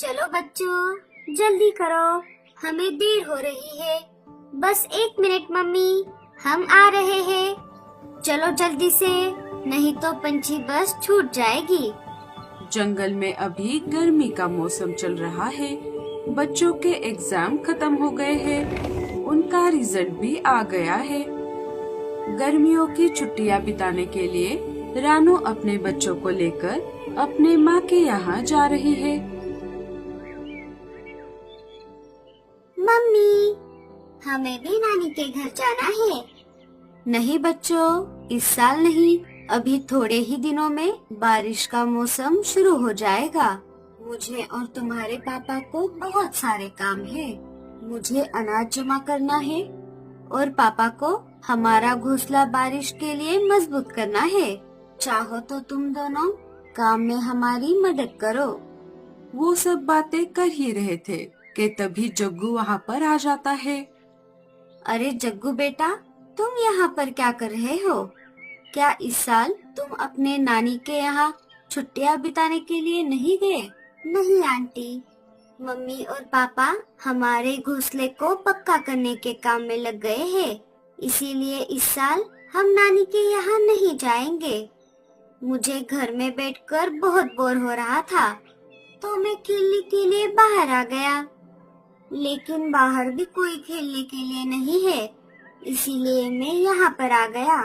चलो बच्चों, जल्दी करो, हमें देर हो रही है। बस 1 मिनट मम्मी, हम आ रहे हैं। चलो जल्दी से, नहीं तो पंछी बस छूट जाएगी। जंगल में अभी गर्मी का मौसम चल रहा है। बच्चों के एग्जाम खत्म हो गए हैं, उनका रिजल्ट भी आ गया है। गर्मियों की छुट्टियां बिताने के लिए रानू अपने बच्चों को लेकर अपने माँ के यहाँ जा रही है। मम्मी, हमें भी नानी के घर जाना है। नहीं बच्चों, इस साल नहीं। अभी थोड़े ही दिनों में बारिश का मौसम शुरू हो जाएगा। मुझे और तुम्हारे पापा को बहुत सारे काम है। मुझे अनाज जमा करना है और पापा को हमारा घोंसला बारिश के लिए मजबूत करना है। चाहो तो तुम दोनों काम में हमारी मदद करो। वो सब बातें कर ही रहे थे कि तभी जग्गू वहाँ पर आ जाता है। अरे जग्गू बेटा, तुम यहाँ पर क्या कर रहे हो? क्या इस साल तुम अपने नानी के यहाँ छुट्टियाँ बिताने के लिए नहीं गए? नहीं आंटी, मम्मी और पापा हमारे घोंसले को पक्का करने के काम में लग गए हैं। इसीलिए इस साल हम नानी के यहाँ नहीं जाएंगे। मुझे घर में बैठकर बहुत बोर हो रहा था, तो मैं खेलने के लिए बाहर आ गया। लेकिन बाहर भी कोई खेलने के लिए नहीं है, इसीलिए मैं यहाँ पर आ गया।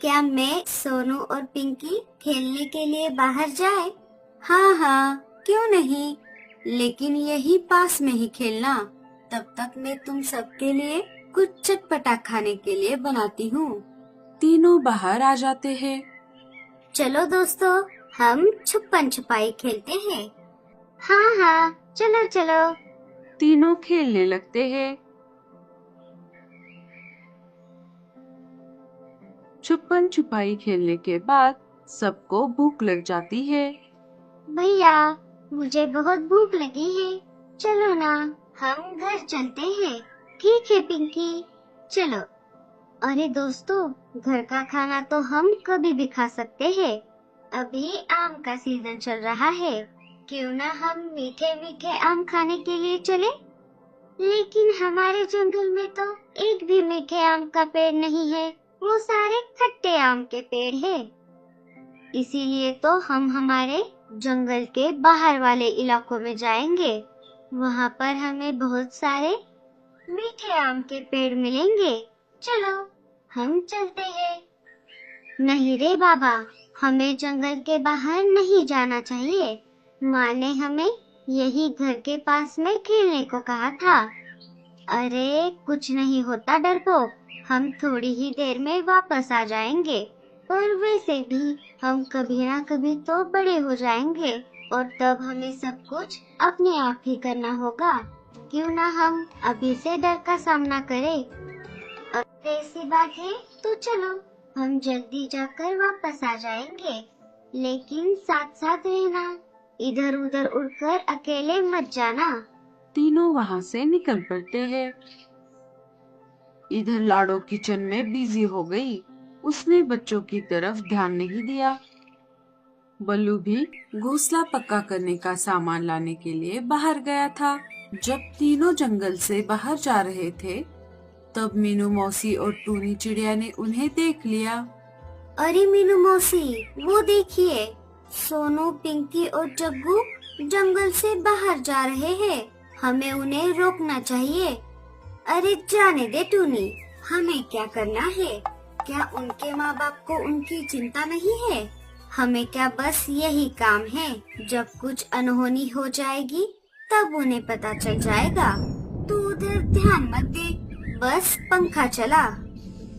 क्या मैं, सोनू और पिंकी खेलने के लिए बाहर जाए? हाँ हाँ, क्यों नहीं, लेकिन यही पास में ही खेलना। तब तक मैं तुम सबके लिए कुछ चटपटा खाने के लिए बनाती हूँ। तीनों बाहर आ जाते हैं। चलो दोस्तों, हम छुपन छुपाई खेलते हैं। हाँ हाँ, चलो चलो। तीनों खेलने लगते हैं। छुपन छुपाई खेलने के बाद सबको भूख लग जाती है। भैया, मुझे बहुत भूख लगी है, चलो ना, हम घर चलते हैं। ठीक है पिंकी, चलो। अरे दोस्तों, घर का खाना तो हम कभी भी खा सकते हैं। अभी आम का सीजन चल रहा है, क्यों ना हम मीठे मीठे आम खाने के लिए चले? लेकिन हमारे जंगल में तो एक भी मीठे आम का पेड़ नहीं है, वो सारे खट्टे आम के पेड़ है। इसीलिए तो हम हमारे जंगल के बाहर वाले इलाकों में जाएंगे। वहाँ पर हमें बहुत सारे मीठे आम के पेड़ मिलेंगे। चलो, हम चलते हैं। नहीं रे बाबा, हमें जंगल के बाहर नहीं जाना चाहिए। माँ ने हमें यही घर के पास में खेलने को कहा था। अरे कुछ नहीं होता डरपोक, हम थोड़ी ही देर में वापस आ जाएंगे। और वैसे भी हम कभी ना कभी तो बड़े हो जाएंगे और तब हमें सब कुछ अपने आप ही करना होगा। क्यों ना हम अभी से डर का सामना करें। अगर ऐसी बात है तो चलो, हम जल्दी जाकर वापस आ जाएंगे। लेकिन साथ साथ रहना, इधर उधर उड़कर अकेले मत जाना। तीनों वहाँ से निकल पड़ते हैं। इधर लाडो किचन में बिजी हो गई, उसने बच्चों की तरफ ध्यान नहीं दिया। बल्लू भी घोंसला पक्का करने का सामान लाने के लिए बाहर गया था। जब तीनों जंगल से बाहर जा रहे थे, तब मीनू मौसी और टूनी चिड़िया ने उन्हें देख लिया। अरे मीनू मौसी, वो देखिए, सोनू, पिंकी और जग्गू जंगल से बाहर जा रहे हैं। हमें उन्हें रोकना चाहिए। अरे जाने दे टूनी, हमें क्या करना है? क्या उनके माँ बाप को उनकी चिंता नहीं है? हमें क्या बस यही काम है? जब कुछ अनहोनी हो जाएगी तब उन्हें पता चल जाएगा। तू उधर ध्यान मत दे, बस पंखा चला।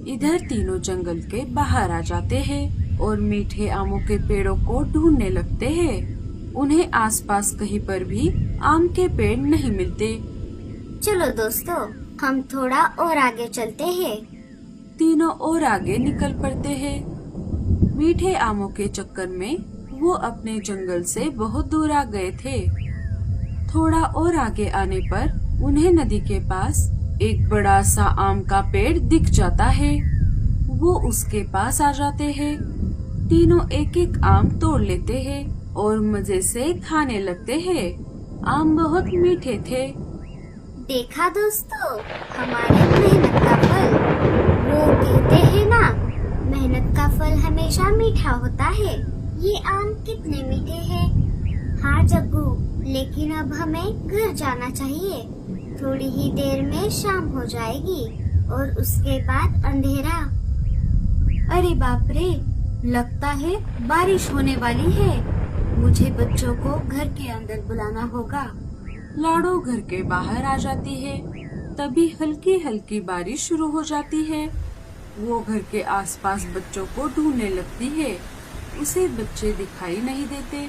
इधर तीनों जंगल के बाहर आ जाते हैं और मीठे आमों के पेड़ों को ढूंढने लगते हैं। उन्हें आसपास कहीं पर भी आम के पेड़ नहीं मिलते। चलो दोस्तों, हम थोड़ा और आगे चलते हैं। तीनों और आगे निकल पड़ते हैं। मीठे आमों के चक्कर में वो अपने जंगल से बहुत दूर आ गए थे। थोड़ा और आगे आने पर उन्हें नदी के पास एक बड़ा सा आम का पेड़ दिख जाता है। वो उसके पास आ जाते हैं। तीनों एक एक आम तोड़ लेते हैं और मजे से खाने लगते हैं। आम बहुत मीठे थे। देखा दोस्तों, हमारे मेहनत का फल। वो कहते हैं ना, मेहनत का फल हमेशा मीठा होता है। ये आम कितने मीठे हैं। हाँ जग्गू, लेकिन अब हमें घर जाना चाहिए। थोड़ी ही देर में शाम हो जाएगी और उसके बाद अंधेरा। अरे बाप रे, लगता है बारिश होने वाली है। मुझे बच्चों को घर के अंदर बुलाना होगा। लाडो घर के बाहर आ जाती है। तभी हल्की हल्की बारिश शुरू हो जाती है। वो घर के आसपास बच्चों को ढूंढने लगती है। उसे बच्चे दिखाई नहीं देते।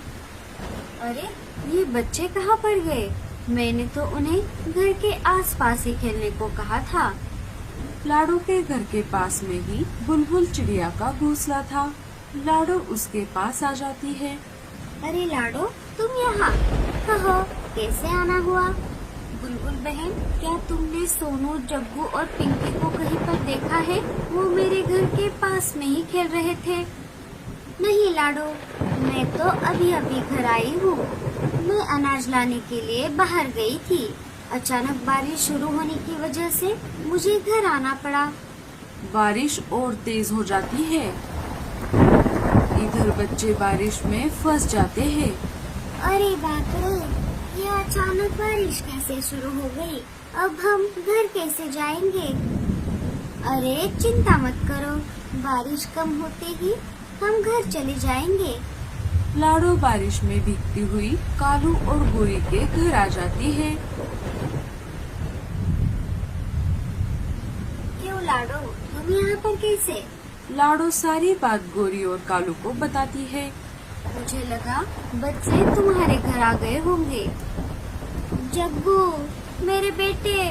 अरे ये बच्चे कहाँ पर गए? मैंने तो उन्हें घर के आसपास ही खेलने को कहा था। लाडो के घर के पास में ही बुलबुल चिड़िया का घोंसला था। लाडो उसके पास आ जाती है। अरे लाडो, तुम यहाँ? कहो, कैसे आना हुआ? बुलबुल बहन, क्या तुमने सोनू, जग्गू और पिंकी को कहीं पर देखा है? वो मेरे घर के पास में ही खेल रहे थे। नहीं लाडो, मैं तो अभी अभी घर आई हूँ। मैं अनाज लाने के लिए बाहर गई थी। अचानक बारिश शुरू होने की वजह से मुझे घर आना पड़ा। बारिश और तेज हो जाती है। इधर बच्चे बारिश में फंस जाते हैं। अरे बाप रे, ये अचानक बारिश कैसे शुरू हो गई? अब हम घर कैसे जाएंगे? अरे चिंता मत करो, बारिश कम होते ही हम घर चले जाएंगे। लाडो बारिश में भीगती हुई कालू और गोरी के घर आ जाती है। क्यों लाडो, तुम यहाँ पर कैसे? लाडो सारी बात गोरी और कालू को बताती है। मुझे लगा बच्चे तुम्हारे घर आ गए होंगे। जग्गू, मेरे बेटे।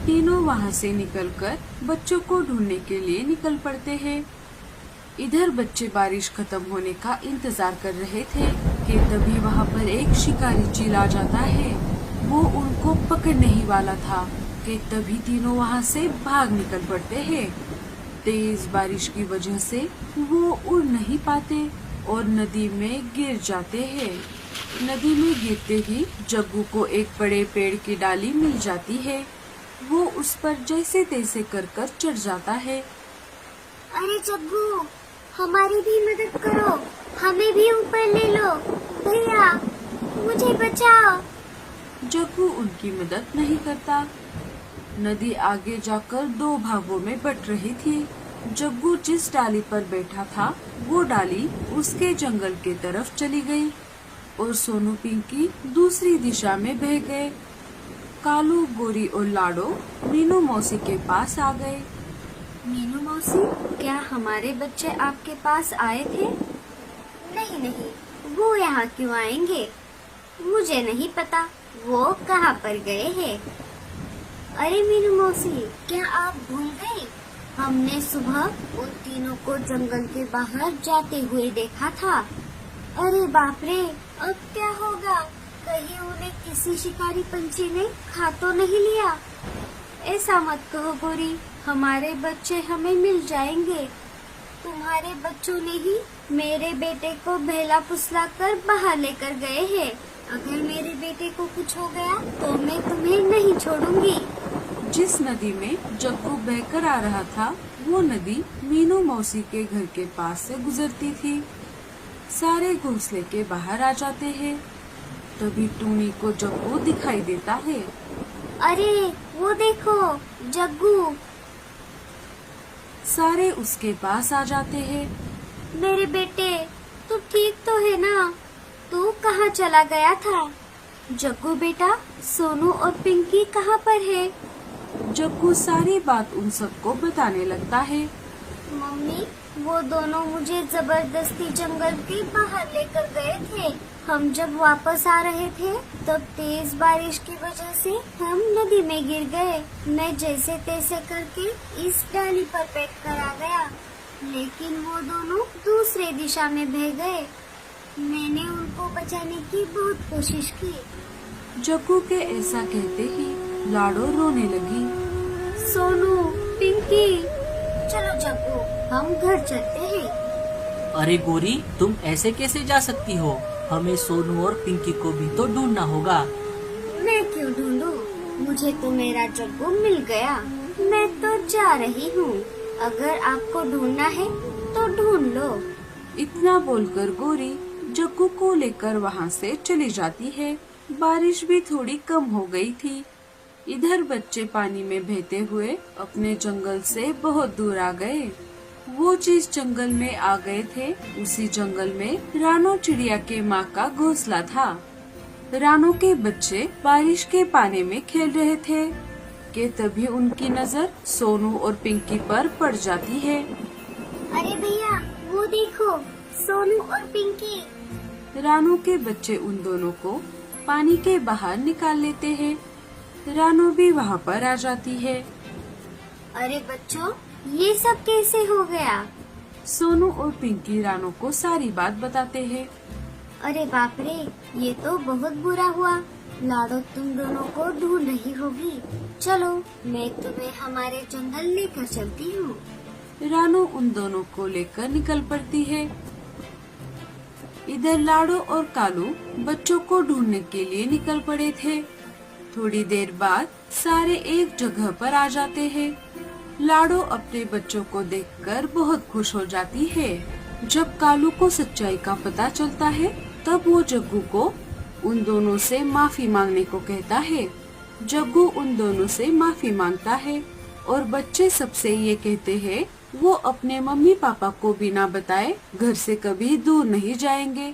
तीनों वहाँ से निकलकर बच्चों को ढूंढने के लिए निकल पड़ते हैं। इधर बच्चे बारिश खत्म होने का इंतजार कर रहे थे कि तभी वहाँ पर एक शिकारी चील आ जाता है। वो उनको पकड़ने ही वाला था कि तभी तीनों वहाँ से भाग निकल पड़ते हैं। तेज बारिश की वजह से वो उड़ नहीं पाते और नदी में गिर जाते हैं। नदी में गिरते ही जग्गू को एक बड़े पेड़ की डाली मिल जाती है। वो उस पर जैसे तैसे कर चढ़ जाता है। अरे जग्गू, हमारी भी मदद करो, हमें भी ऊपर ले लो। भैया, मुझे बचाओ। जग्गू उनकी मदद नहीं करता। नदी आगे जाकर दो भागों में बट रही थी। जग्गू जिस डाली पर बैठा था वो डाली उसके जंगल के तरफ चली गई और सोनू पिंकी दूसरी दिशा में बह गए। कालू, गोरी और लाडो मीनू मौसी के पास आ गए। मीनू मौसी, क्या हमारे बच्चे आपके पास आए थे? नहीं नहीं, वो यहाँ क्यों आएंगे? मुझे नहीं पता वो कहाँ पर गए हैं। अरे मीनू मौसी, क्या आप भूल गई? हमने सुबह उन तीनों को जंगल के बाहर जाते हुए देखा था। अरे बाप रे, अब क्या होगा? कहीं उन्हें किसी शिकारी पंछी ने खा तो नहीं लिया? ऐसा मत कहो गोरी, हमारे बच्चे हमें मिल जाएंगे। तुम्हारे बच्चों ने ही मेरे बेटे को बहला फुसला कर बाहर लेकर गए हैं। अगर मेरे बेटे को कुछ हो गया तो मैं तुम्हें नहीं छोड़ूंगी। जिस नदी में जग्गू बहकर आ रहा था वो नदी मीनू मौसी के घर के पास से गुजरती थी। सारे घोंसले के बाहर आ जाते हैं। तभी टूनी को जग्गू दिखाई देता है। अरे वो देखो, जग्गू। सारे उसके पास आ जाते हैं। मेरे बेटे, तू ठीक तो है ना? तू कहाँ चला गया था? जग्गू बेटा, सोनू और पिंकी कहाँ पर है? जग्गू सारी बात उन सबको बताने लगता है। मम्मी, वो दोनों मुझे जबरदस्ती जंगल के बाहर लेकर गए थे। हम जब वापस आ रहे थे तब तेज बारिश की वजह से हम नदी में गिर गए। मैं जैसे तैसे करके इस डाली पर बैठ कर आ गया, लेकिन वो दोनों दूसरे दिशा में बह गए। मैंने उनको बचाने की बहुत कोशिश की। जग्गू के ऐसा कहते ही लाडो रोने लगी। सोनू, पिंकी, चलो जग्गू, हम घर चलते हैं। अरे गोरी, तुम ऐसे कैसे जा सकती हो? हमें सोनू और पिंकी को भी तो ढूंढना होगा। मैं क्यों ढूंढूं? मुझे तो मेरा जग्गू मिल गया। मैं तो जा रही हूँ। अगर आपको ढूंढना है तो ढूंढ लो। इतना बोलकर गोरी जग्गू को लेकर वहाँ से चली जाती है। बारिश भी थोड़ी कम हो गई थी। इधर बच्चे पानी में बहते हुए अपने जंगल से बहुत दूर आ गए। वो जिस जंगल में आ गए थे उसी जंगल में रानो चिड़िया के माँ का घोंसला था। रानो के बच्चे बारिश के पानी में खेल रहे थे कि तभी उनकी नजर सोनू और पिंकी पर पड़ जाती है। अरे भैया, वो देखो, सोनू और पिंकी। रानो के बच्चे उन दोनों को पानी के बाहर निकाल लेते हैं। रानो भी वहाँ पर आ जाती है। अरे बच्चों, ये सब कैसे हो गया? सोनू और पिंकी रानो को सारी बात बताते हैं। अरे बाप रे, ये तो बहुत बुरा हुआ। लाडो तुम दोनों को ढूंढ रही होगी। चलो, मैं तुम्हें हमारे जंगल लेकर चलती हूँ। रानो उन दोनों को लेकर निकल पड़ती है। इधर लाडो और कालू बच्चों को ढूंढने के लिए निकल पड़े थे। थोड़ी देर बाद सारे एक जगह पर आ जाते हैं। लाडो अपने बच्चों को देखकर बहुत खुश हो जाती है। जब कालू को सच्चाई का पता चलता है तब वो जग्गू को उन दोनों से माफी मांगने को कहता है। जग्गू उन दोनों से माफी मांगता है और बच्चे सबसे ये कहते हैं वो अपने मम्मी पापा को बिना बताए घर से कभी दूर नहीं जाएंगे।